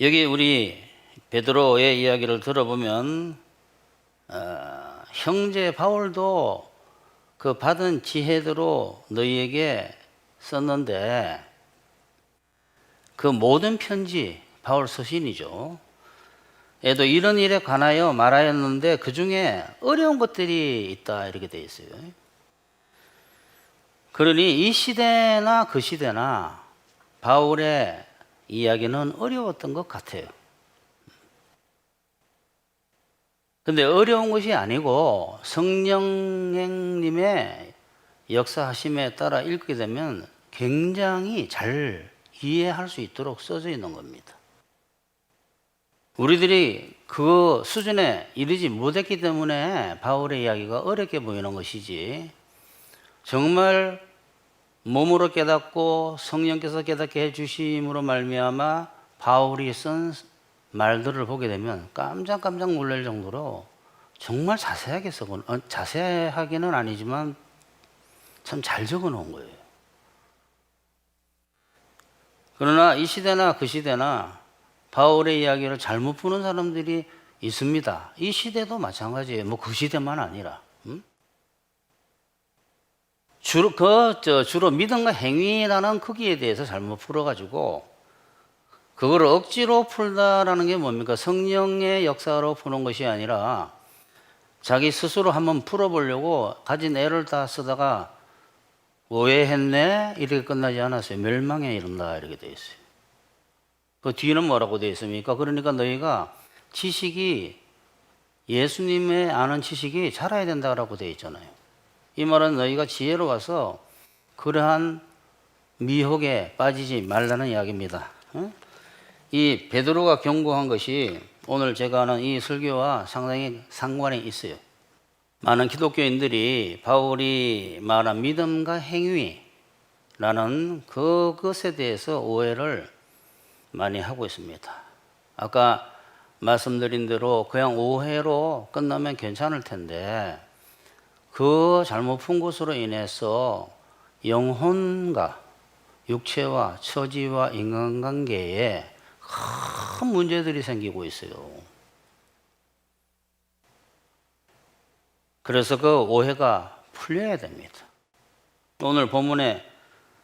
여기 우리 베드로의 이야기를 들어보면 형제 바울도 그 받은 지혜대로 너희에게 썼는데 그 모든 편지, 바울 서신이죠. 에도 이런 일에 관하여 말하였는데 그 중에 어려운 것들이 있다 이렇게 되어 있어요. 그러니 이 시대나 그 시대나 바울의 이야기는 어려웠던 것 같아요. 근데 어려운 것이 아니고 성령님의 역사하심에 따라 읽게 되면 굉장히 잘 이해할 수 있도록 써져 있는 겁니다. 우리들이 그 수준에 이르지 못했기 때문에 바울의 이야기가 어렵게 보이는 것이지, 정말 몸으로 깨닫고 성령께서 깨닫게 해주심으로 말미암아 바울이 쓴 말들을 보게 되면 깜짝깜짝 놀랄 정도로 정말 자세하게 자세하게는 아니지만 참 잘 적어 놓은 거예요. 그러나 이 시대나 그 시대나 바울의 이야기를 잘못 푸는 사람들이 있습니다. 이 시대도 마찬가지예요. 뭐 그 시대만 아니라. 주로 믿음과 행위라는 크기에 대해서 잘못 풀어가지고 그걸 억지로 풀다라는 게 뭡니까? 성령의 역사로 푸는 것이 아니라 자기 스스로 한번 풀어보려고 가진 애를 다 쓰다가 오해했네? 이렇게 끝나지 않았어요. 멸망에 이른다 이렇게 되어 있어요. 그 뒤는 뭐라고 되어 있습니까? 그러니까 너희가 지식이, 예수님의 아는 지식이 자라야 된다라고 되어 있잖아요. 이 말은 너희가 지혜로워서 그러한 미혹에 빠지지 말라는 이야기입니다. 이 베드로가 경고한 것이 오늘 제가 하는 이 설교와 상당히 상관이 있어요. 많은 기독교인들이 바울이 말한 믿음과 행위라는 그것에 대해서 오해를 많이 하고 있습니다. 아까 말씀드린 대로 그냥 오해로 끝나면 괜찮을 텐데 그 잘못 푼 것으로 인해서 영혼과 육체와 처지와 인간관계에 큰 문제들이 생기고 있어요. 그래서 그 오해가 풀려야 됩니다. 오늘 본문에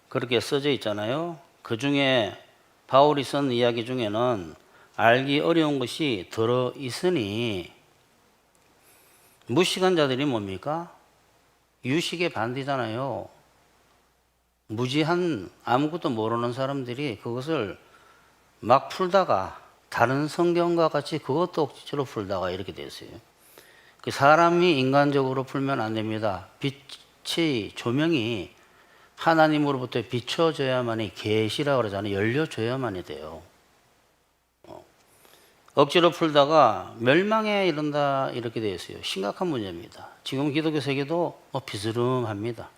그렇게 써져 있잖아요. 그 중에 바울이 쓴 이야기 중에는 알기 어려운 것이 들어 있으니, 무식한 자들이 뭡니까? 유식의 반대잖아요. 무지한 아무것도 모르는 사람들이 그것을 막 풀다가 다른 성경과 같이 그것도 억지로 풀다가 이렇게 됐어요. 그 사람이 인간적으로 풀면 안 됩니다. 빛의 조명이 하나님으로부터 비춰져야만이, 계시라고 그러잖아요. 열려줘야만이 돼요. 억지로 풀다가 멸망에 이른다 이렇게 되어 있어요. 심각한 문제입니다. 지금 기독교 세계도 비스름합니다.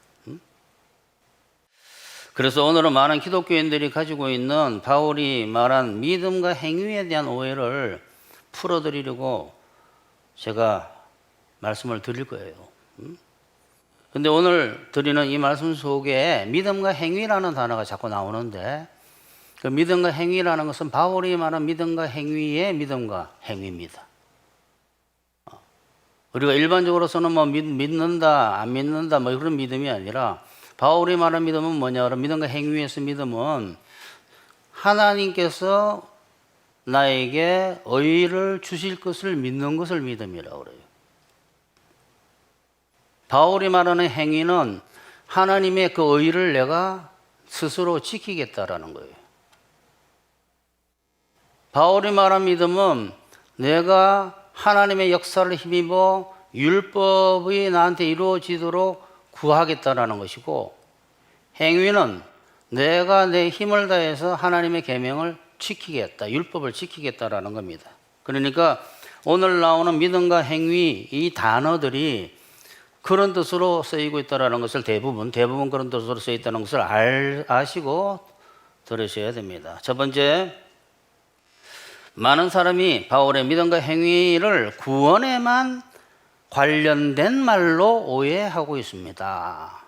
그래서 오늘은 많은 기독교인들이 가지고 있는 바울이 말한 믿음과 행위에 대한 오해를 풀어드리려고 제가 말씀을 드릴 거예요. 근데 오늘 드리는 이 말씀 속에 믿음과 행위라는 단어가 자꾸 나오는데, 그 믿음과 행위라는 것은 바울이 말한 믿음과 행위의 믿음과 행위입니다. 우리가 일반적으로서는 뭐 믿는다, 안 믿는다, 뭐 그런 믿음이 아니라 바울이 말한 믿음은 뭐냐? 그럼 믿음과 행위에서 믿음은 하나님께서 나에게 의를 주실 것을 믿는 것을 믿음이라고 그래요. 바울이 말하는 행위는 하나님의 그 의를 내가 스스로 지키겠다라는 거예요. 바울이 말한 믿음은 내가 하나님의 역사를 힘입어 율법이 나한테 이루어지도록 구하겠다라는 것이고, 행위는 내가 내 힘을 다해서 하나님의 계명을 지키겠다, 율법을 지키겠다라는 겁니다. 그러니까 오늘 나오는 믿음과 행위, 이 단어들이 그런 뜻으로 쓰이고 있다는 것을 대부분 그런 뜻으로 쓰여 있다는 것을 아시고 들으셔야 됩니다. 첫 번째, 많은 사람이 바울의 믿음과 행위를 구원에만 관련된 말로 오해하고 있습니다.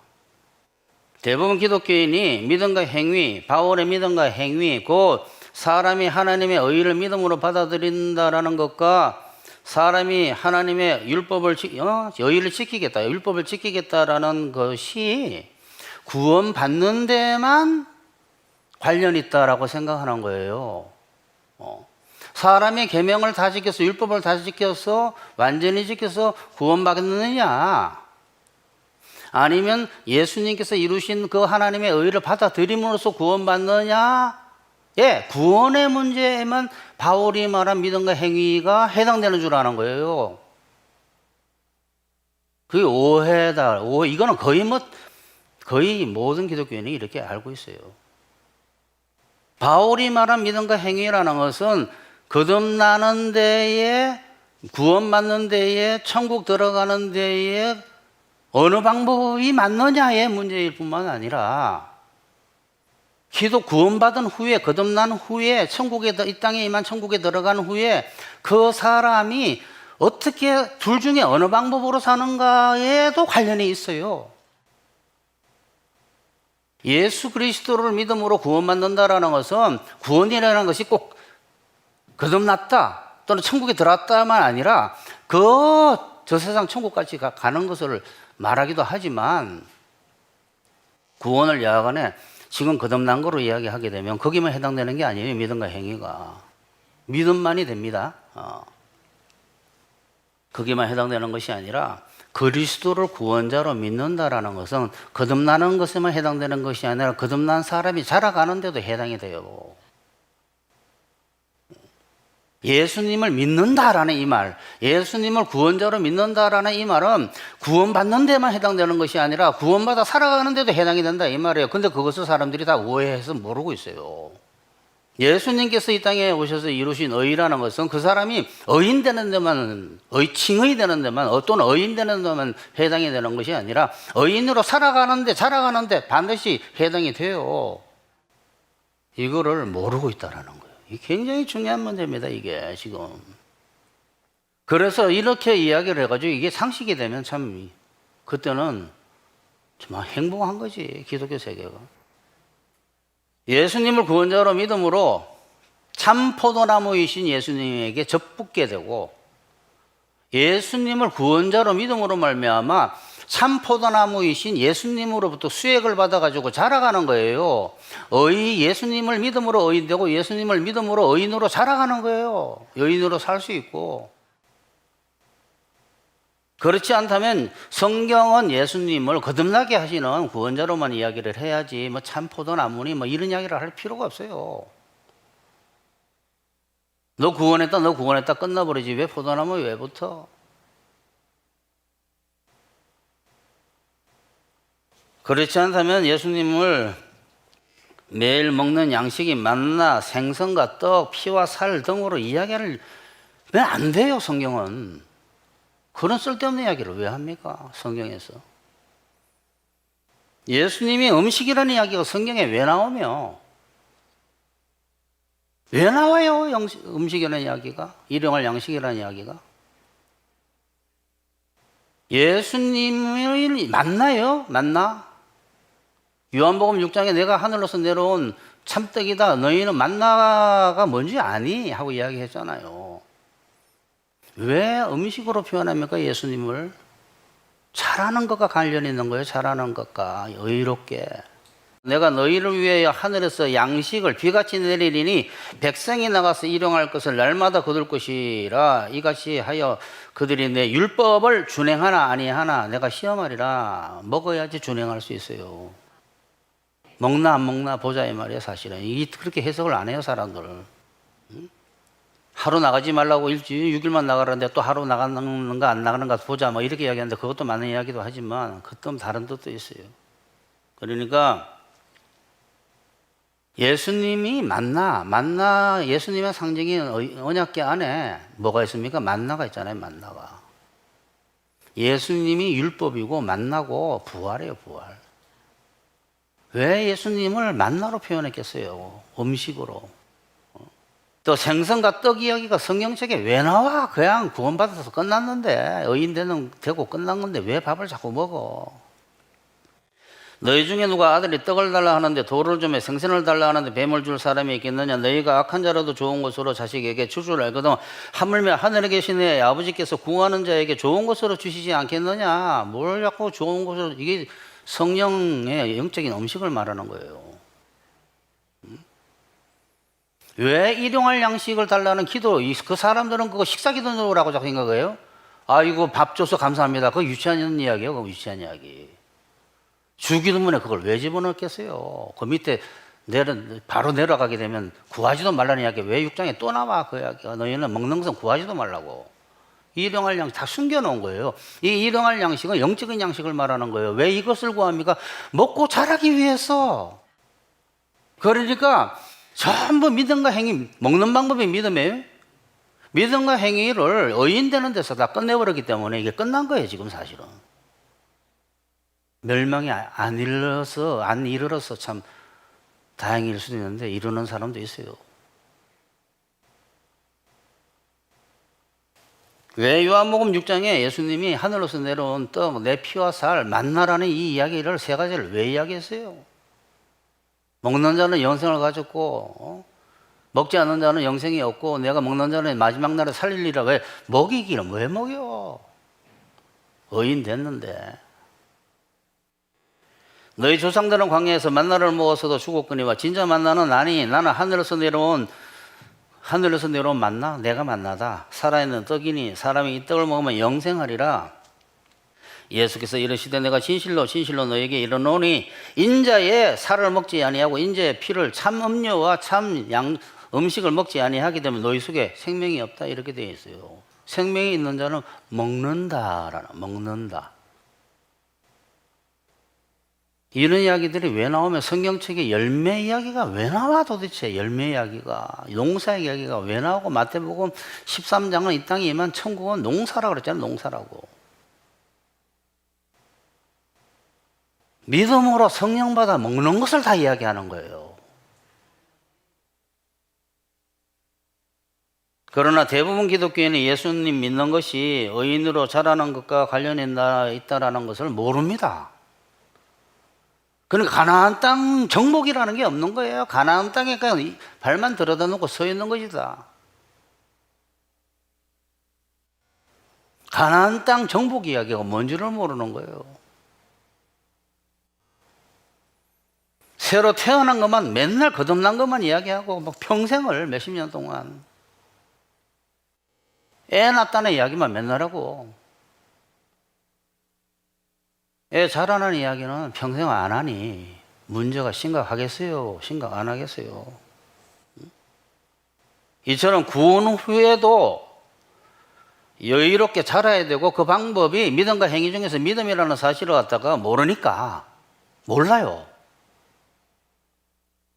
대부분 기독교인이 믿음과 행위, 바울의 믿음과 행위, 곧 사람이 하나님의 의를 믿음으로 받아들인다라는 것과 사람이 하나님의 의를 지키겠다, 율법을 지키겠다라는 것이 구원받는 데만 관련이 있다라고 생각하는 거예요. 사람이 계명을 다 지켜서 율법을 다 지켜서 완전히 지켜서 구원받느냐, 아니면 예수님께서 이루신 그 하나님의 의를 받아들임으로써 구원받느냐, 구원의 문제에만 바울이 말한 믿음과 행위가 해당되는 줄 아는 거예요. 그게 오해다. 이거는 거의 모든 기독교인이 이렇게 알고 있어요. 바울이 말한 믿음과 행위라는 것은 거듭나는 데에, 구원받는 데에, 천국 들어가는 데에 어느 방법이 맞느냐의 문제일 뿐만 아니라, 기도 구원받은 후에, 거듭난 후에, 이 땅에 임한 천국에 들어간 후에 그 사람이 어떻게 둘 중에 어느 방법으로 사는가에도 관련이 있어요. 예수 그리스도를 믿음으로 구원받는다라는 것은, 구원이라는 것이 꼭 거듭났다 또는 천국에 들어왔다만 아니라 저 세상 천국까지 가는 것을 말하기도 하지만, 구원을 야간에 지금 거듭난 거로 이야기하게 되면 거기만 해당되는 게 아니에요. 믿음과 행위가 믿음만이 됩니다. 거기만 해당되는 것이 아니라 그리스도를 구원자로 믿는다라는 것은 거듭나는 것에만 해당되는 것이 아니라 거듭난 사람이 자라가는 데도 해당이 돼요. 예수님을 믿는다라는 이 말, 예수님을 구원자로 믿는다라는 이 말은 구원받는 데만 해당되는 것이 아니라 구원받아 살아가는 데도 해당이 된다 이 말이에요. 근데 그것을 사람들이 다 오해해서 모르고 있어요. 예수님께서 이 땅에 오셔서 이루신 의라는 것은 그 사람이 의인 되는 데만, 칭의 되는 데만, 또는 의인 되는 데만 해당이 되는 것이 아니라 의인으로 살아가는데, 자라가는데 반드시 해당이 돼요. 이거를 모르고 있다라는 거예요. 이게 굉장히 중요한 문제입니다, 이게 지금. 그래서 이렇게 이야기를 해가지고 이게 상식이 되면 참, 그때는 정말 행복한 거지, 기독교 세계가. 예수님을 구원자로 믿음으로 참 포도나무이신 예수님에게 접붙게 되고, 예수님을 구원자로 믿음으로 말미암아 참 포도나무이신 예수님으로부터 수액을 받아가지고 자라가는 거예요. 예수님을 믿음으로 의인 되고 예수님을 믿음으로 의인으로 자라가는 거예요. 여인으로 살 수 있고. 그렇지 않다면 성경은 예수님을 거듭나게 하시는 구원자로만 이야기를 해야지, 참 포도나무니 이런 이야기를 할 필요가 없어요. 너 구원했다 끝나버리지 왜 포도나무 왜 붙어? 그렇지 않다면 예수님을 매일 먹는 양식이 만나, 생선과 떡, 피와 살 등으로 이야기를 왜 안 돼요, 성경은. 그런 쓸데없는 이야기를 왜 합니까, 성경에서? 예수님이 음식이라는 이야기가 성경에 왜 나오며, 왜 나와요, 음식이라는 이야기가? 일용할 양식이라는 이야기가? 예수님을 만나요? 만나? 요한복음 6장에 내가 하늘로서 내려온 참떡이다, 너희는 만나가 뭔지 아니? 하고 이야기했잖아요. 왜 음식으로 표현합니까, 예수님을? 잘하는 것과 관련이 있는 거예요. 잘하는 것과 의롭게. 내가 너희를 위하여 하늘에서 양식을 비같이 내리리니 백성이 나가서 일용할 것을 날마다 거둘 것이라. 이같이 하여 그들이 내 율법을 준행하나 아니하나 내가 시험하리라. 먹어야지 준행할 수 있어요. 먹나 안 먹나 보자 이 말이에요. 사실은 그렇게 해석을 안 해요, 사람들. 하루 나가지 말라고 일주일 6일만 나가라는데 또 하루 나가는가 안 나가는가 보자 이렇게 이야기하는데 그것도 맞는 이야기도 하지만 그것도 다른 뜻도 있어요. 그러니까 예수님이 만나 예수님의 상징인 언약궤 안에 뭐가 있습니까? 만나가 있잖아요. 만나가. 예수님이 율법이고 만나고 부활이에요. 부활. 왜 예수님을 만나로 표현했겠어요? 음식으로. 또 생선과 떡 이야기가 성경책에 왜 나와? 그냥 구원받아서 끝났는데, 의인 되고 끝난 건데 왜 밥을 자꾸 먹어? 너희 중에 누가 아들이 떡을 달라 하는데 돌을 주며 생선을 달라 하는데 뱀을 줄 사람이 있겠느냐? 너희가 악한 자라도 좋은 것으로 자식에게 줄 줄 알거든 하물며 하늘에 계신 내 아버지께서 구하는 자에게 좋은 것으로 주시지 않겠느냐? 뭘 자꾸 좋은 것으로, 이게 성령의 영적인 음식을 말하는 거예요. 왜 일용할 양식을 달라는 기도, 그 사람들은 그거 식사 기도라고 자꾸 생각해요. 이거 밥 줘서 감사합니다. 그거 유치한 이야기예요. 그거 유치한 이야기. 주기도문에 그걸 왜 집어넣겠어요? 그 밑에 바로 내려가게 되면 구하지도 말라는 이야기 왜 6장에 또 나와? 그 이야기가. 너희는 먹는 것은 구하지도 말라고. 일용할 양식 다 숨겨놓은 거예요. 이 일용할 양식은 영적인 양식을 말하는 거예요. 왜 이것을 구합니까? 먹고 자라기 위해서. 그러니까 전부 믿음과 행위, 먹는 방법이 믿음이에요. 믿음과 행위를 의인되는 데서 다 끝내버렸기 때문에 이게 끝난 거예요, 지금 사실은. 멸망이 안 이르러서 참 다행일 수도 있는데 이루는 사람도 있어요. 왜 요한복음 6장에 예수님이 하늘로서 내려온 떡, 내 피와 살, 만나라는 이 이야기를 세 가지를 왜 이야기했어요? 먹는 자는 영생을 가졌고 먹지 않는 자는 영생이 없고 내가 먹는 자는 마지막 날에 살리리라. 왜? 먹이기는 왜 먹여? 의인 됐는데. 너희 조상들은 광야에서 만나를 먹어서도 죽었거니와 진짜 만나는 아니 나는 하늘에서 내려온 만나, 내가 만나다. 살아있는 떡이니 사람이 이 떡을 먹으면 영생하리라. 예수께서 이르시되 내가 진실로 너에게 이르노니 인자의 살을 먹지 아니하고 인자의 피를 참 음료와 참 음식을 먹지 아니하게 되면 너희 속에 생명이 없다 이렇게 되어 있어요. 생명이 있는 자는 먹는다. 이런 이야기들이 왜 나오면 성경책에 열매 이야기가 왜 나와 도대체? 열매 이야기가, 농사 이야기가 왜 나오고 마태복음 13장은 이 땅에 임한 천국은 농사라고 그랬잖아요. 농사라고. 믿음으로 성령 받아 먹는 것을 다 이야기하는 거예요. 그러나 대부분 기독교인은 예수님 믿는 것이 의인으로 자라는 것과 관련이 있다라는 것을 모릅니다. 그러니까 가나안 땅 정복이라는 게 없는 거예요. 가나안 땅에 그냥 발만 들여다 놓고 서 있는 것이다. 가나안 땅 정복 이야기가 뭔지를 모르는 거예요. 새로 태어난 것만 맨날 거듭난 것만 이야기하고 막 평생을 몇십 년 동안 애 낳았다는 이야기만 맨날 하고 애 자라는 이야기는 평생 안 하니 문제가 심각하겠어요? 심각 안 하겠어요? 이처럼 구원 후에도 여유롭게 자라야 되고 그 방법이 믿음과 행위 중에서 믿음이라는 사실을 갖다가 모르니까 몰라요.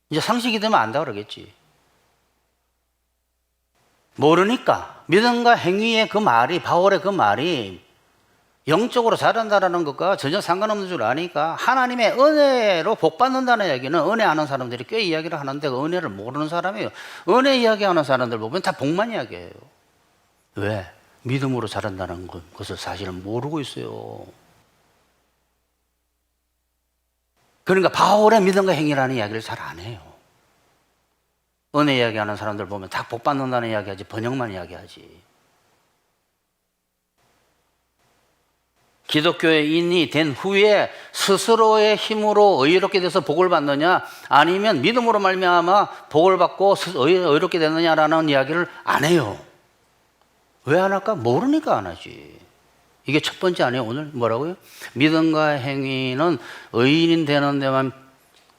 이제 상식이 되면 안다 그러겠지. 모르니까 믿음과 행위의 그 말이, 바울의 그 말이 영적으로 자란다라는 것과 전혀 상관없는 줄 아니까 하나님의 은혜로 복 받는다는 얘기는 은혜 아는 사람들이 꽤 이야기를 하는데 그 은혜를 모르는 사람이에요. 은혜 이야기하는 사람들 보면 다 복만 이야기해요. 왜? 믿음으로 자란다는 것을 사실은 모르고 있어요. 그러니까 바울의 믿음과 행위라는 이야기를 잘 안 해요. 은혜 이야기하는 사람들 보면 다 복 받는다는 이야기하지 번영만 이야기하지. 기독교인이 된 후에 스스로의 힘으로 의롭게 돼서 복을 받느냐 아니면 믿음으로 말미암아 복을 받고 의롭게 되느냐라는 이야기를 안 해요. 왜 안 할까? 모르니까 안 하지. 이게 첫 번째 아니에요. 오늘 뭐라고요? 믿음과 행위는 의인 되는 데만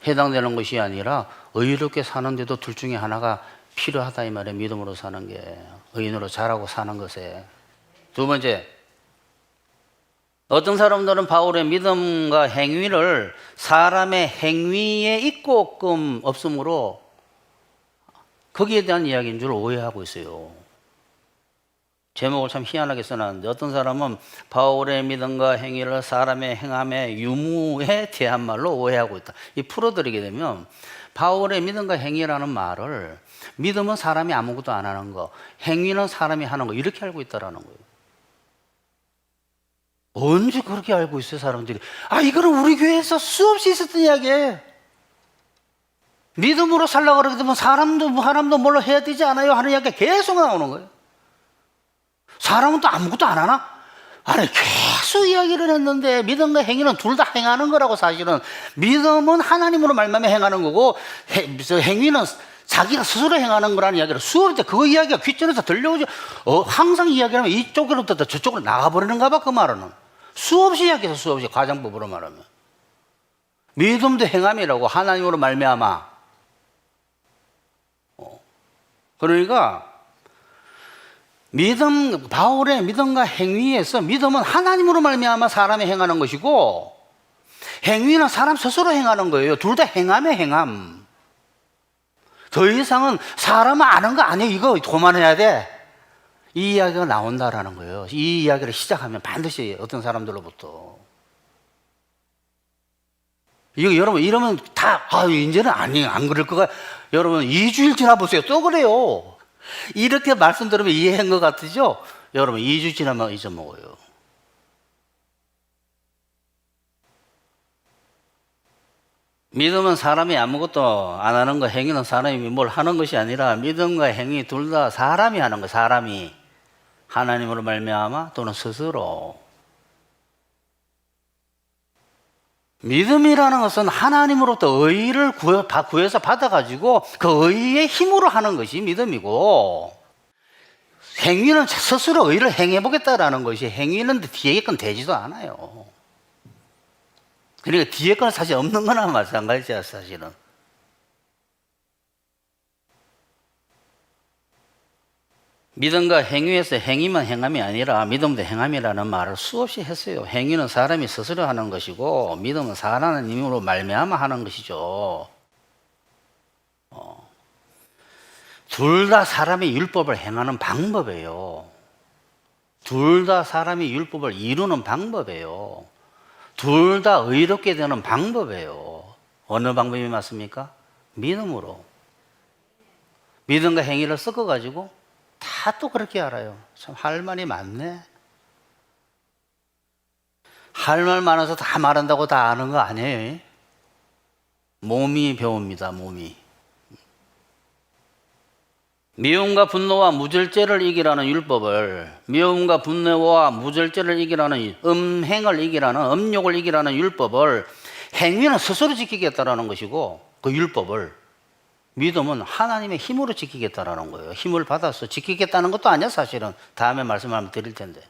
해당되는 것이 아니라 의롭게 사는데도 둘 중에 하나가 필요하다 이 말이에요. 믿음으로 사는 게 의인으로 자라고 사는 것에. 두 번째, 어떤 사람들은 바울의 믿음과 행위를 사람의 행위에 있고 없음으로 거기에 대한 이야기인 줄 오해하고 있어요. 제목을 참 희한하게 써놨는데 어떤 사람은 바울의 믿음과 행위를 사람의 행함의 유무에 대한 말로 오해하고 있다. 이 풀어드리게 되면 바울의 믿음과 행위라는 말을 믿음은 사람이 아무것도 안 하는 거, 행위는 사람이 하는 거 이렇게 알고 있다라는 거예요. 언제 그렇게 알고 있어요, 사람들이? 이거는 우리 교회에서 수없이 있었던 이야기예요. 믿음으로 살려고 그러게 되면 사람도 뭘로 해야 되지 않아요? 하는 이야기가 계속 나오는 거예요. 사람은 또 아무것도 안 하나? 계속 이야기를 했는데 믿음과 행위는 둘 다 행하는 거라고. 사실은 믿음은 하나님으로 말미암아 행하는 거고 행위는 자기가 스스로 행하는 거라는 이야기를 수업할 때 그 이야기가 귓전에서 들려오죠. 항상 이야기하면 이쪽으로 떴다 저쪽으로 나가버리는가 봐. 그 말은 수없이 이야기해서 수없이 과장법으로 말하면 믿음도 행함이라고. 하나님으로 말미암아. 그러니까 바울의 믿음과 행위에서 믿음은 하나님으로 말미암아 사람이 행하는 것이고 행위는 사람 스스로 행하는 거예요. 둘 다 행함의 행함. 더 이상은 사람은 아는 거 아니에요. 이거 그만해야 돼. 이 이야기가 나온다라는 거예요. 이 이야기를 시작하면 반드시 어떤 사람들로부터. 이거 여러분 이러면 다 이제는 안 그럴 거가. 여러분 2주일 지나보세요. 또 그래요. 이렇게 말씀 들으면 이해한 것 같으죠? 여러분 2주 지나면 잊어먹어요. 믿음은 사람이 아무것도 안 하는 거, 행위는 사람이 뭘 하는 것이 아니라 믿음과 행위 둘 다 사람이 하는 거. 사람이 하나님으로 말미암아 또는 스스로. 믿음이라는 것은 하나님으로부터 의를 구해서 받아가지고 그 의의 힘으로 하는 것이 믿음이고, 행위는 스스로 의를 행해보겠다라는 것이, 행위는 뒤에 건 되지도 않아요. 그러니까 뒤에 건 사실 없는 거나 마찬가지야. 사실은 믿음과 행위에서 행위만 행함이 아니라 믿음도 행함이라는 말을 수없이 했어요. 행위는 사람이 스스로 하는 것이고 믿음은 하나님으로 말미암아 하는 것이죠. 둘 다 사람이 율법을 행하는 방법이에요. 둘 다 사람이 율법을 이루는 방법이에요. 둘 다 의롭게 되는 방법이에요. 어느 방법이 맞습니까? 믿음으로. 믿음과 행위를 섞어가지고 다 또 그렇게 알아요. 참 할 말이 많네. 할 말 많아서 다 말한다고 다 아는 거 아니에요. 몸이 배웁니다. 몸이. 미움과 분노와 무절제를 이기라는 율법을, 미움과 분노와 무절제를 이기라는, 음행을 이기라는, 음욕을 이기라는 율법을 행위는 스스로 지키겠다라는 것이고, 그 율법을 믿음은 하나님의 힘으로 지키겠다라는 거예요. 힘을 받아서 지키겠다는 것도 아니야. 사실은 다음에 말씀을 드릴 텐데,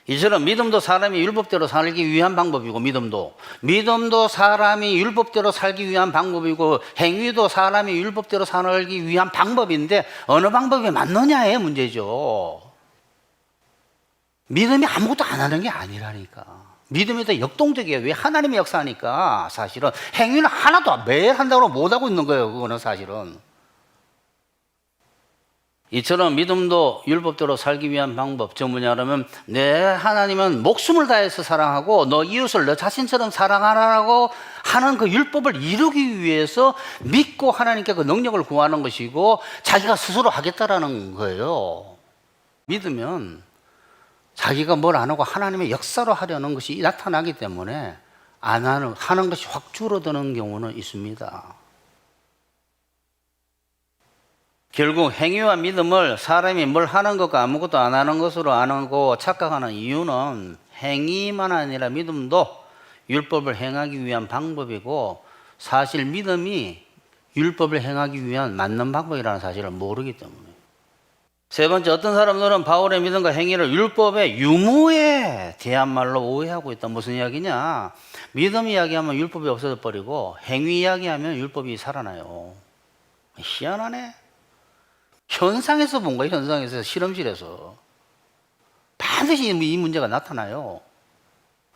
이처럼 믿음도 사람이 율법대로 살기 위한 방법이고, 믿음도 사람이 율법대로 살기 위한 방법이고, 행위도 사람이 율법대로 살기 위한 방법인데 어느 방법이 맞느냐의 문제죠. 믿음이 아무것도 안 하는 게 아니라니까. 믿음이 더 역동적이에요. 왜? 하나님의 역사니까. 사실은 행위는 하나도 매일 한다고 못하고 있는 거예요. 그거는 사실은. 이처럼 믿음도 율법대로 살기 위한 방법, 저 뭐냐면 내 하나님은 목숨을 다해서 사랑하고 너 이웃을 너 자신처럼 사랑하라고 하는 그 율법을 이루기 위해서 믿고 하나님께 그 능력을 구하는 것이고, 자기가 스스로 하겠다라는 거예요. 믿으면 자기가 뭘 안 하고 하나님의 역사로 하려는 것이 나타나기 때문에 안 하는 것이 확 줄어드는 경우는 있습니다. 결국 행위와 믿음을 사람이 뭘 하는 것과 아무것도 안 하는 것으로 아는 착각하는 이유는, 행위만 아니라 믿음도 율법을 행하기 위한 방법이고, 사실 믿음이 율법을 행하기 위한 맞는 방법이라는 사실을 모르기 때문에. 세 번째, 어떤 사람들은 바울의 믿음과 행위를 율법의 유무에 대한 말로 오해하고 있다. 무슨 이야기냐? 믿음 이야기하면 율법이 없어져 버리고 행위 이야기하면 율법이 살아나요. 희한하네. 현상에서 본 거예요. 현상에서, 실험실에서 반드시 이 문제가 나타나요.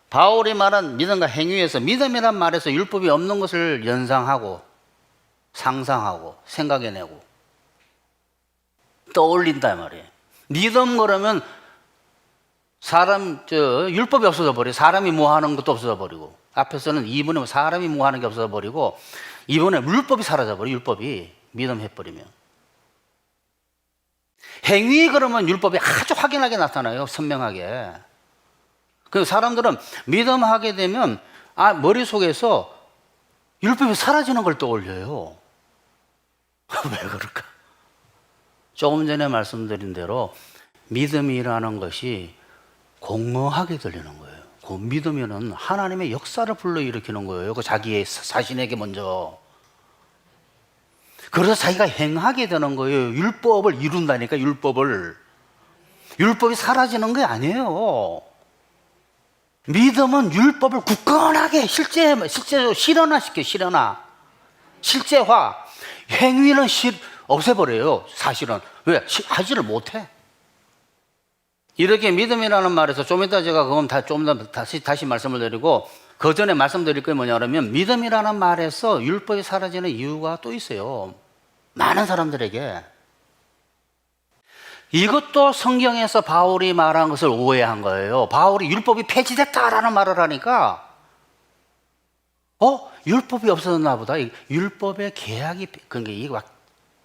바울이 말한 믿음과 행위에서, 믿음이란 말에서 율법이 없는 것을 연상하고 상상하고 생각해내고 떠올린다 말이에요. 믿음 그러면 율법이 없어져 버려. 사람이 뭐 하는 것도 없어져 버리고, 앞에서는 2번에 사람이 뭐 하는 게 없어져 버리고, 2번에 율법이 사라져 버려. 율법이 믿음 해버리면. 행위 그러면 율법이 아주 확연하게 나타나요. 선명하게. 그 사람들은 믿음하게 되면 머릿속에서 율법이 사라지는 걸 떠올려요. 왜 그럴까? 조금 전에 말씀드린 대로 믿음이라는 것이 공허하게 들리는 거예요. 그 믿으면은 하나님의 역사를 불러일으키는 거예요. 그 자기의 자신에게 먼저. 그래서 자기가 행하게 되는 거예요. 율법을 이룬다니까, 율법을. 율법이 사라지는 게 아니에요. 믿음은 율법을 굳건하게 실제로 실현화시켜, 실제화. 행위는 없애버려요, 사실은. 왜? 하지를 못해. 이렇게 믿음이라는 말에서 좀 이따 제가 그건 다시 말씀을 드리고, 그 전에 말씀드릴 게 뭐냐면, 믿음이라는 말에서 율법이 사라지는 이유가 또 있어요. 많은 사람들에게. 이것도 성경에서 바울이 말한 것을 오해한 거예요. 바울이 율법이 폐지됐다라는 말을 하니까, 율법이 없어졌나 보다. 율법의 계약이, 그러니까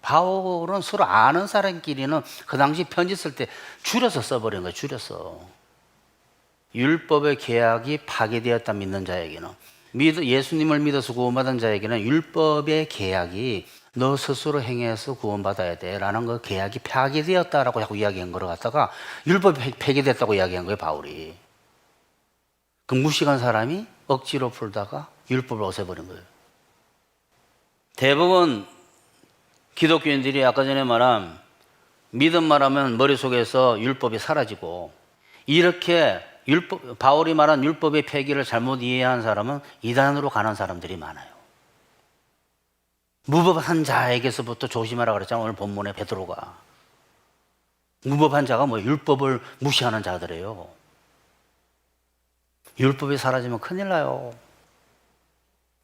바울은 서로 아는 사람끼리는 그 당시 편지 쓸 때 줄여서 써버린 거예요. 줄여서. 율법의 계약이 파괴되었다 믿는 자에게는, 예수님을 믿어서 구원받은 자에게는 율법의 계약이 너 스스로 행해서 구원받아야 돼 라는 거, 계약이 파괴되었다라고 자꾸 이야기한 걸 갖다가 율법이 폐기됐다고 이야기한 거예요, 바울이. 그 무식한 사람이 억지로 풀다가 율법을 없애버린 거예요. 대부분 기독교인들이 아까 전에 말한 믿음 말하면 머릿속에서 율법이 사라지고, 이렇게 바울이 말한 율법의 폐기를 잘못 이해한 사람은 이단으로 가는 사람들이 많아요. 무법한 자에게서부터 조심하라 그랬잖아요. 오늘 본문에 베드로가. 무법한 자가 율법을 무시하는 자들이에요. 율법이 사라지면 큰일 나요.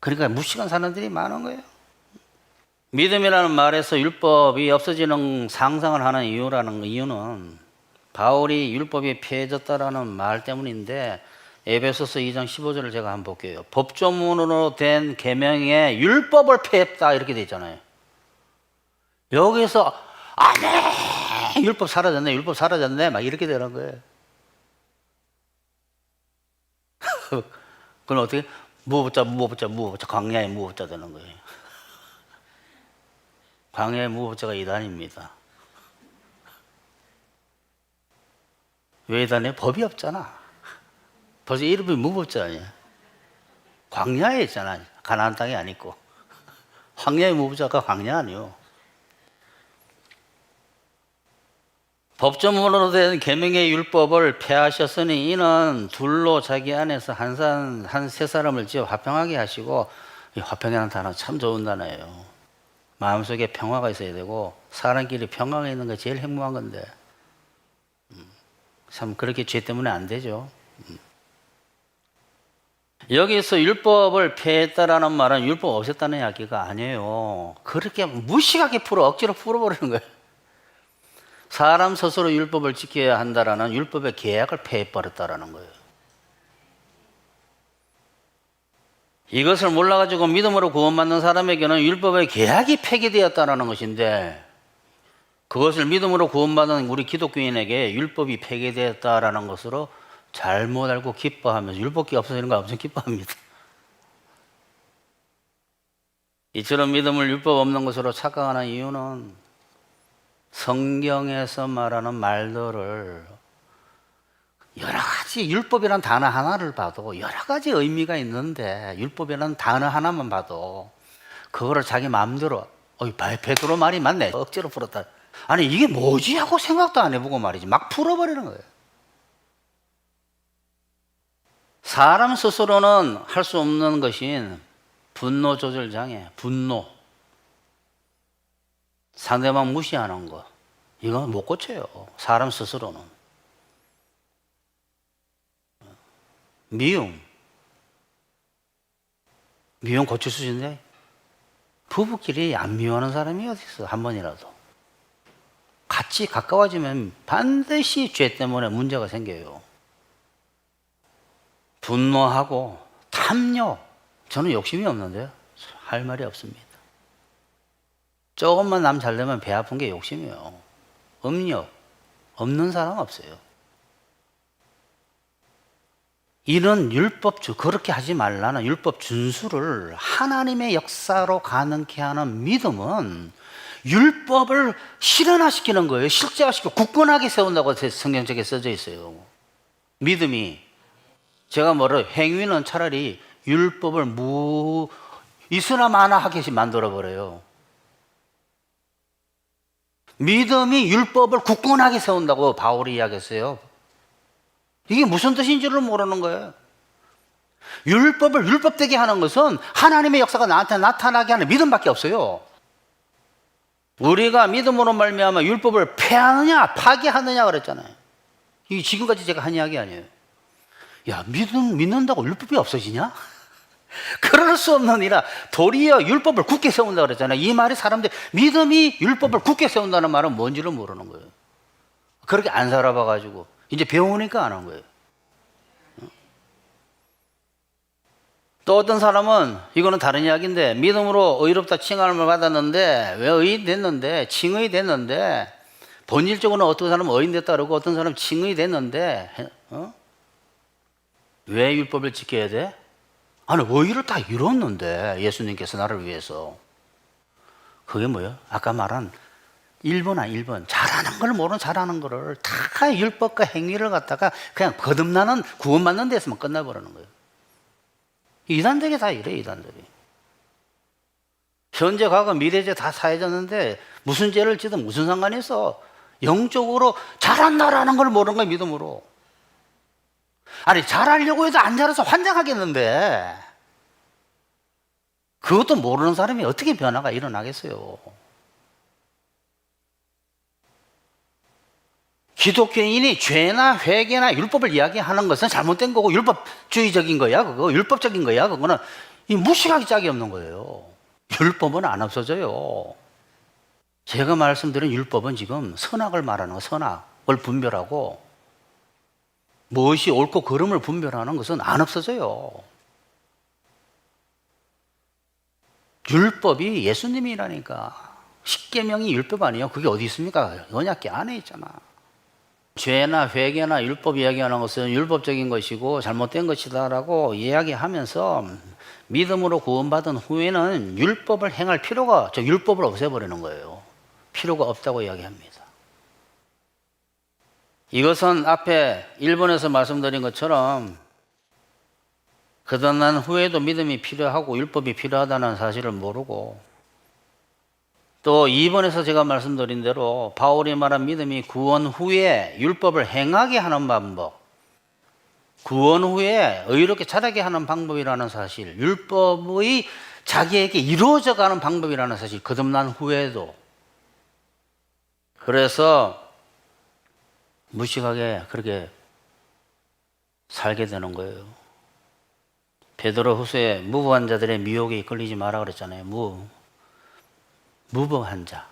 그러니까 무식한 사람들이 많은 거예요. 믿음이라는 말에서 율법이 없어지는 상상을 하는 이유는 바울이 율법이 폐해졌다라는 말 때문인데, 에베소서 2장 15절을 제가 한번 볼게요. 법조문으로 된 계명에 율법을 폐했다 이렇게 돼 있잖아요. 여기서 아멘, 율법 사라졌네 막 이렇게 되는 거예요. 그럼 어떻게? 무법자 광야의 무법자 되는 거예요. 광야의 무법자가 이단입니다. 왜 이단해? 법이 없잖아. 벌써 이름이 무법자 아니야. 광야에 있잖아. 가나안 땅이 아니고. 광야의 무법자가 광야 아니요. 법조문으로 된 계명의 율법을 폐하셨으니 이는 둘로 자기 안에서 한 세 사람을 지어 화평하게 하시고, 이 화평이라는 단어 참 좋은 단어예요. 마음속에 평화가 있어야 되고, 사람끼리 평화가 있는 게 제일 행복한 건데, 참 그렇게 죄 때문에 안 되죠. 여기서 율법을 폐했다라는 말은 율법 없앴다는 이야기가 아니에요. 그렇게 무식하게 억지로 풀어버리는 거예요. 사람 스스로 율법을 지켜야 한다라는 율법의 계약을 폐해버렸다라는 거예요. 이것을 몰라가지고 믿음으로 구원받는 사람에게는 율법의 계약이 폐기되었다는 것인데, 그것을 믿음으로 구원받은 우리 기독교인에게 율법이 폐기되었다라는 것으로 잘못 알고 기뻐하면서, 율법이 없어지는 거 엄청 기뻐합니다. 이처럼 믿음을 율법 없는 것으로 착각하는 이유는 성경에서 말하는 말들을 여러 가지, 율법이란 단어 하나를 봐도 여러 가지 의미가 있는데, 율법이라는 단어 하나만 봐도 그거를 자기 마음대로 베드로 말이 맞네 억지로 풀었다, 아니 이게 뭐지 하고 생각도 안 해보고 말이지 막 풀어버리는 거예요. 사람 스스로는 할 수 없는 것인 분노 조절 장애, 분노, 상대방 무시하는 거, 이건 못 고쳐요. 사람 스스로는. 미움 고칠 수 있는데, 부부끼리 안 미워하는 사람이 어디 있어? 한 번이라도 같이 가까워지면 반드시 죄 때문에 문제가 생겨요. 분노하고 탐욕, 저는 욕심이 없는데요, 할 말이 없습니다. 조금만 남 잘되면 배 아픈 게 욕심이에요. 음욕 없는 사람 없어요. 이런 그렇게 하지 말라는 율법 준수를 하나님의 역사로 가능케 하는 믿음은 율법을 실현화시키는 거예요. 실제화시키고 굳건하게 세운다고 성경책에 써져 있어요. 믿음이. 제가 행위는 차라리 율법을 있으나 마나 하게 만들어버려요. 믿음이 율법을 굳건하게 세운다고 바울이 이야기했어요. 이게 무슨 뜻인지를 모르는 거예요. 율법을 율법되게 하는 것은 하나님의 역사가 나한테 나타나게 하는 믿음밖에 없어요. 우리가 믿음으로 말미암아 율법을 폐하느냐 파괴하느냐 그랬잖아요. 이게 지금까지 제가 한 이야기 아니에요. 야, 믿는다고 율법이 없어지냐? 그럴 수 없느니라 도리어 율법을 굳게 세운다 그랬잖아요. 이 말이 사람들이 믿음이 율법을 굳게 세운다는 말은 뭔지를 모르는 거예요. 그렇게 안 살아봐가지고 이제 배우니까 안 한 거예요. 또 어떤 사람은 이거는 다른 이야기인데 믿음으로 의롭다 칭함을 받았는데 왜 의인 됐는데 칭의 됐는데 본질적으로는 어떤 사람은 의인 됐다 그러고 어떤 사람은 칭의 됐는데 왜 율법을 지켜야 돼? 아니 의의를 다 이뤘는데 예수님께서 나를 위해서. 그게 뭐예요? 아까 말한 1번 잘하는 걸 모르는 잘하는 거를 다 율법과 행위를 갖다가 그냥 거듭나는 구원받는 데서만 끝나버리는 거예요. 이단적이 다 이래. 이단적이 현재 과거 미래죄 다 사해졌는데 무슨 죄를 지든 무슨 상관이 있어. 영적으로 잘한다라는 걸 모르는 거야. 믿음으로. 아니 잘하려고 해도 안 잘해서 환장하겠는데 그것도 모르는 사람이 어떻게 변화가 일어나겠어요. 기독교인이 죄나 회개나 율법을 이야기하는 것은 잘못된 거고 율법주의적인 거야. 그거 율법적인 거야. 그거는 무식하기 짝이 없는 거예요. 율법은 안 없어져요. 제가 말씀드린 율법은 지금 선악을 말하는 거, 선악을 분별하고 무엇이 옳고 그름을 분별하는 것은 안 없어져요. 율법이 예수님이라니까. 십계명이 율법 아니에요? 그게 어디 있습니까? 언약궤 안에 있잖아. 죄나 회개나 율법 이야기하는 것은 율법적인 것이고 잘못된 것이다라고 이야기하면서 믿음으로 구원받은 후에는 율법을 행할 필요가, 율법을 없애버리는 거예요. 필요가 없다고 이야기합니다. 이것은 앞에 1번에서 말씀드린 것처럼 거듭난 후에도 믿음이 필요하고 율법이 필요하다는 사실을 모르고 또 2번에서 제가 말씀드린 대로 바울이 말한 믿음이 구원 후에 율법을 행하게 하는 방법, 구원 후에 의롭게 자라게 하는 방법이라는 사실, 율법의 자기에게 이루어져 가는 방법이라는 사실, 거듭난 후에도. 그래서 무식하게 그렇게 살게 되는 거예요. 베드로 후서에 무부한 자들의 미혹에 이끌리지 마라 그랬잖아요. 무부한 자,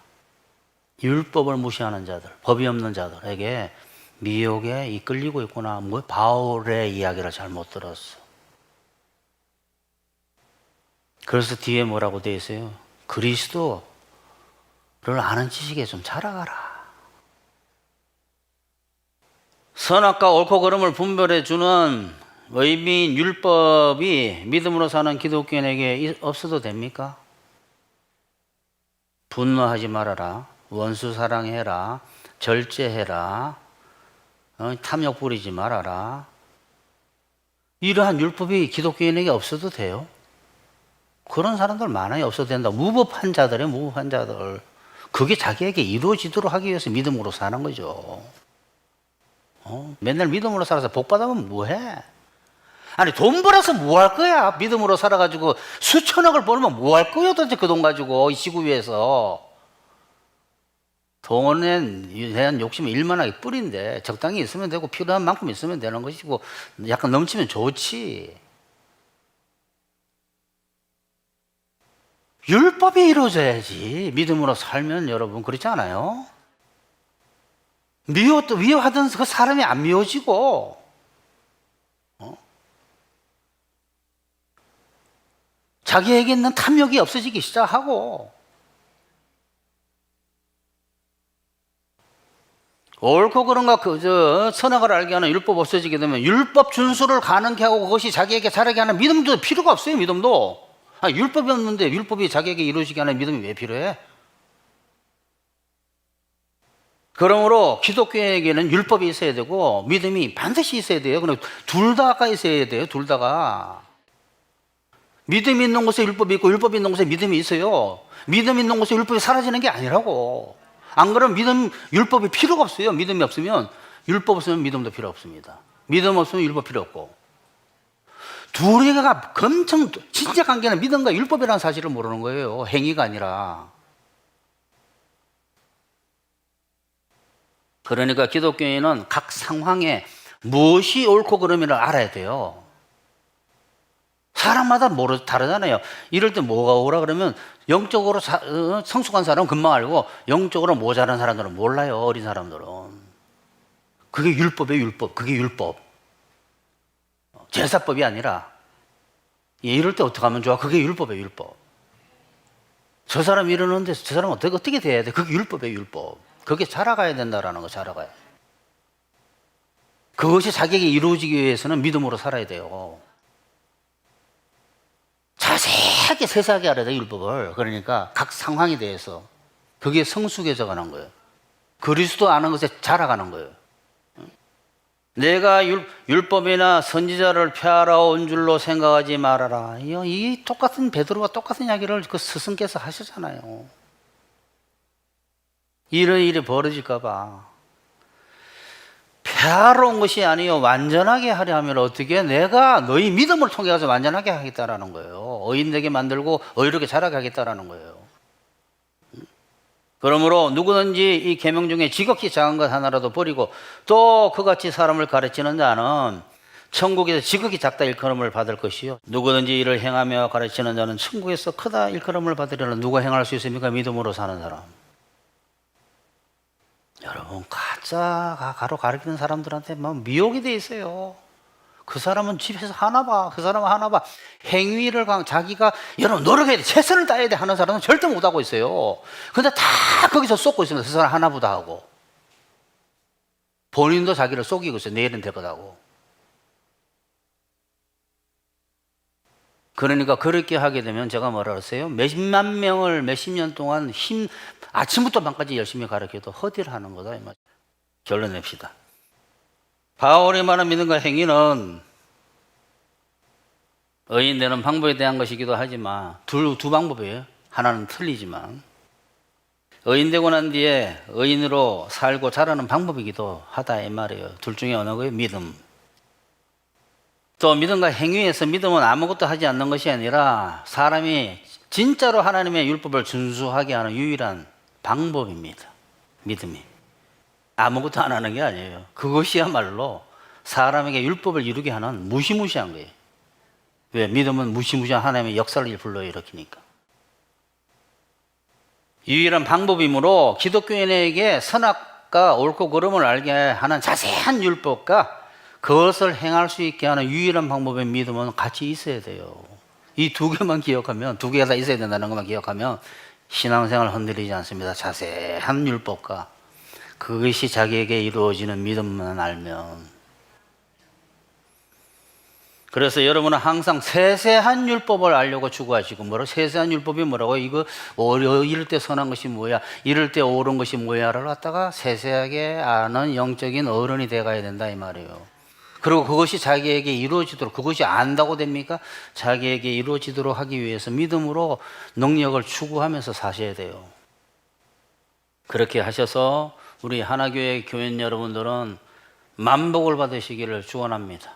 율법을 무시하는 자들, 법이 없는 자들에게 미혹에 이끌리고 있구나. 바울의 이야기를 잘못 들었어. 그래서 뒤에 뭐라고 되어 있어요? 그리스도를 아는 지식에 좀 자라가라. 선악과 옳고 그름을 분별해 주는 의미인 율법이 믿음으로 사는 기독교인에게 없어도 됩니까? 분노하지 말아라, 원수 사랑해라, 절제해라, 탐욕 부리지 말아라. 이러한 율법이 기독교인에게 없어도 돼요? 그런 사람들 많아요. 없어도 된다. 무법한 자들이에요. 무법한 자들. 그게 자기에게 이루어지도록 하기 위해서 믿음으로 사는 거죠. 맨날 믿음으로 살아서 복 받으면 뭐해? 아니 돈 벌어서 뭐 할 거야? 믿음으로 살아가지고 수천억을 벌면 뭐 할 거야 도대체 그 돈 가지고 이 지구 위에서. 돈에 대한 욕심은 일만하게 뿌린데 적당히 있으면 되고 필요한 만큼 있으면 되는 것이고 약간 넘치면 좋지. 율법이 이루어져야지 믿음으로 살면. 여러분 그렇지 않아요? 미워하던 그 사람이 안 미워지고 자기에게 있는 탐욕이 없어지기 시작하고 옳고 그른가 그저 선악을 알게 하는 율법 없어지게 되면 율법 준수를 가능케 하고 그것이 자기에게 자라게 하는 믿음도 필요가 없어요. 믿음도. 율법이 없는데 율법이 자기에게 이루어지게 하는 믿음이 왜 필요해? 그러므로 기독교에게는 율법이 있어야 되고 믿음이 반드시 있어야 돼요. 그럼 둘 다가 있어야 돼요. 둘 다가. 믿음이 있는 곳에 율법이 있고 율법이 있는 곳에 믿음이 있어요. 믿음이 있는 곳에 율법이 사라지는 게 아니라고. 안 그러면 율법이 필요가 없어요. 믿음이 없으면 율법 없으면 믿음도 필요 없습니다. 믿음 없으면 율법 필요 없고. 둘이가 엄청 진짜 관계는 믿음과 율법이라는 사실을 모르는 거예요. 행위가 아니라. 그러니까 기독교인은 각 상황에 무엇이 옳고 그름이를 알아야 돼요. 사람마다 다르잖아요. 이럴 때 뭐가 오라 그러면 영적으로 성숙한 사람은 금방 알고 영적으로 모자란 사람들은 몰라요. 어린 사람들은. 그게 율법이에요. 율법. 그게 율법. 제사법이 아니라 이럴 때 어떻게 하면 좋아? 그게 율법이에요. 율법. 저 사람 이러는데 저 사람 어떻게 돼야 돼? 그게 율법이에요. 율법. 그게 자라가야 된다라는 거. 자라가야. 그것이 자기에게 이루어지기 위해서는 믿음으로 살아야 돼요. 자세하게 세세하게 알아야 돼요. 율법을. 그러니까 각 상황에 대해서. 그게 성숙해져 가는 거예요. 그리스도 아는 것에 자라가는 거예요. 내가 율법이나 선지자를 폐하러 온 줄로 생각하지 말아라. 이 똑같은 베드로와 똑같은 이야기를 그 스승께서 하셨잖아요. 이런 일이 벌어질까 봐. 폐하러 온 것이 아니요 완전하게 하려 하면 어떻게 내가 너희 믿음을 통해 가서 완전하게 하겠다라는 거예요. 의인되게 만들고 의롭게 자라게 하겠다라는 거예요. 그러므로 누구든지 이 계명 중에 지극히 작은 것 하나라도 버리고 또 그같이 사람을 가르치는 자는 천국에서 지극히 작다 일컬음을 받을 것이요 누구든지 이를 행하며 가르치는 자는 천국에서 크다 일컬음을 받으려는. 누가 행할 수 있습니까? 믿음으로 사는 사람. 여러분 가짜 가로 가르치는 사람들한테 막 미혹이 돼 있어요. 그 사람은 집에서 하나 봐. 그 사람은 하나 봐. 행위를 자기가 여러분 노력해야 돼. 최선을 다해야 돼 하는 사람은 절대 못하고 있어요. 근데 다 거기서 쏟고 있습니다. 그 사람 하나보다 하고. 본인도 자기를 속이고 있어요. 내일은 될 거다고. 그러니까 그렇게 하게 되면 제가 뭐라 그랬어요? 몇만 명을 몇십 년 동안 아침부터 밤까지 열심히 가르쳐도 허디를 하는 거다. 결론 냅시다. 바울이 말한 믿음과 행위는 의인 되는 방법에 대한 것이기도 하지만 두 방법이에요. 하나는 틀리지만 의인 되고 난 뒤에 의인으로 살고 자라는 방법이기도 하다 이 말이에요. 둘 중에 어느 거예요? 믿음. 또 믿음과 행위에서 믿음은 아무것도 하지 않는 것이 아니라 사람이 진짜로 하나님의 율법을 준수하게 하는 유일한 방법입니다. 믿음이. 아무것도 안 하는 게 아니에요. 그것이야말로 사람에게 율법을 이루게 하는 무시무시한 거예요. 왜? 믿음은 무시무시한 하나님의 역사를 불러일으키니까. 유일한 방법이므로 기독교인에게 선악과 옳고 그름을 알게 하는 자세한 율법과 그것을 행할 수 있게 하는 유일한 방법의 믿음은 같이 있어야 돼요. 이 두 개만 기억하면, 두 개가 다 있어야 된다는 것만 기억하면 신앙생활 흔들리지 않습니다. 자세한 율법과 그것이 자기에게 이루어지는 믿음만 알면. 그래서 여러분은 항상 세세한 율법을 알려고 추구하시고, 세세한 율법이 뭐라고? 이거 이럴 때 선한 것이 뭐야? 이럴 때 옳은 것이 뭐야를 갖다가 세세하게 아는 영적인 어른이 돼가야 된다 이 말이에요. 그리고 그것이 자기에게 이루어지도록, 그것이 안다고 됩니까? 자기에게 이루어지도록 하기 위해서 믿음으로 능력을 추구하면서 사셔야 돼요. 그렇게 하셔서 우리 하나교회 교인 여러분들은 만복을 받으시기를 축원합니다.